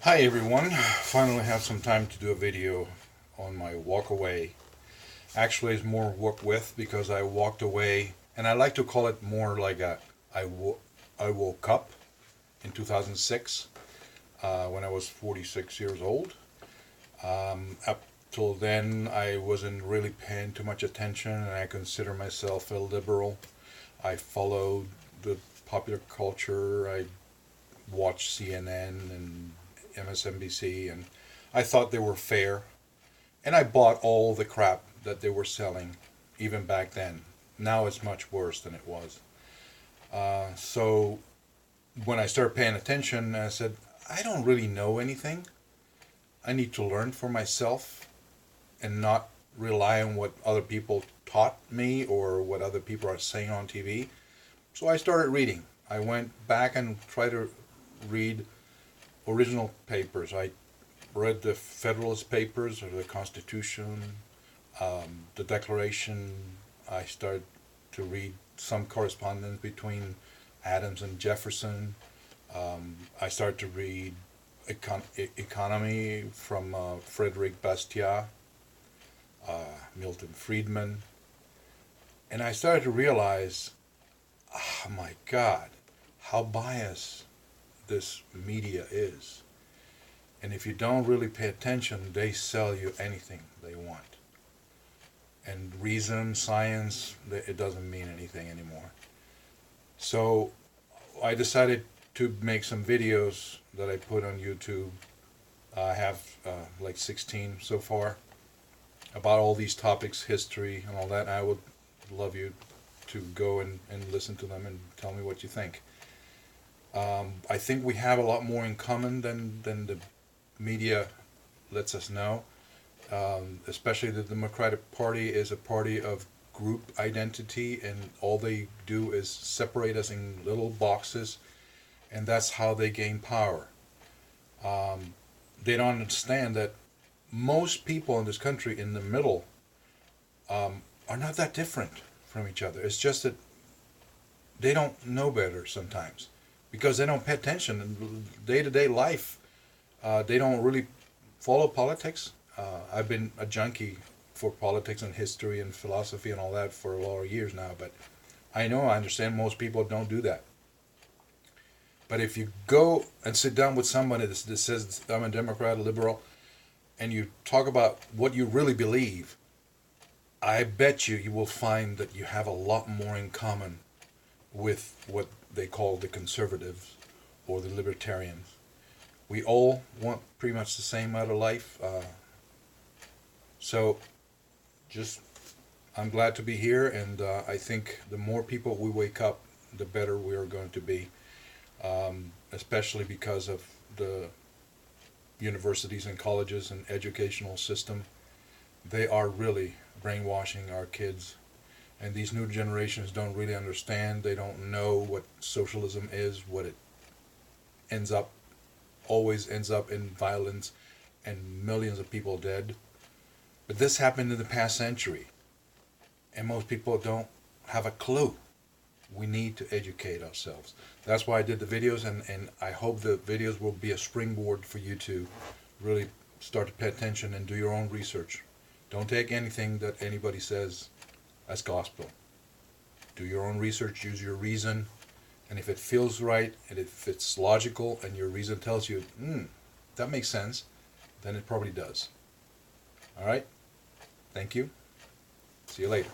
Hi everyone, finally have some time to do a video on my walk away. Actually it's more walk with because I walked away, and I like to call it more like I woke up in 2006 when I was 46 years old. Up till then I wasn't really paying too much attention, and I consider myself a liberal. I followed the popular culture. I watched CNN and MSNBC, and I thought they were fair. And I bought all the crap that they were selling, even back then. Now it's much worse than it was. So when I started paying attention, I said, I don't really know anything. I need to learn for myself and not rely on what other people taught me or what other people are saying on TV. So I started reading. I went back and tried to read original papers. I read the Federalist Papers or the Constitution, the Declaration. I started to read some correspondence between Adams and Jefferson. I started to read economy from Frederick Bastiat, Milton Friedman, and I started to realize, oh my God, how biased this media is. And if you don't really pay attention, they sell you anything they want. And reason, science, it doesn't mean anything anymore. So I decided to make some videos that I put on YouTube. I have like 16 so far about all these topics, history and all that. I would love you to go and listen to them and tell me what you think. I think we have a lot more in common than the media lets us know. Especially the Democratic Party is a party of group identity, and all they do is separate us in little boxes, and that's how they gain power. They don't understand that most people in this country in the middle are not that different from each other. It's just that they don't know better sometimes because they don't pay attention in day-to-day life. They don't really follow politics. I've been a junkie for politics and history and philosophy and all that for a lot of years now, but I understand most people don't do that. But if you go and sit down with somebody that says, I'm a Democrat, a liberal, and you talk about what you really believe, I bet you will find that you have a lot more in common with what they call the conservatives or the libertarians. We all want pretty much the same out of life. So just, I'm glad to be here, and I think the more people we wake up, the better we are going to be, especially because of the universities and colleges and educational system. They are really brainwashing our kids, and these new generations don't really understand. They don't know what socialism is, what it ends up always ends up in violence and millions of people dead. But this happened in the past century, and most people don't have a clue. We need to educate ourselves. That's why I did the videos, and I hope the videos will be a springboard for you to really start to pay attention and do your own research. Don't take anything that anybody says as gospel. Do your own research, use your reason, and if it feels right, and if it's logical, and your reason tells you, that makes sense, then it probably does. All right? Thank you. See you later.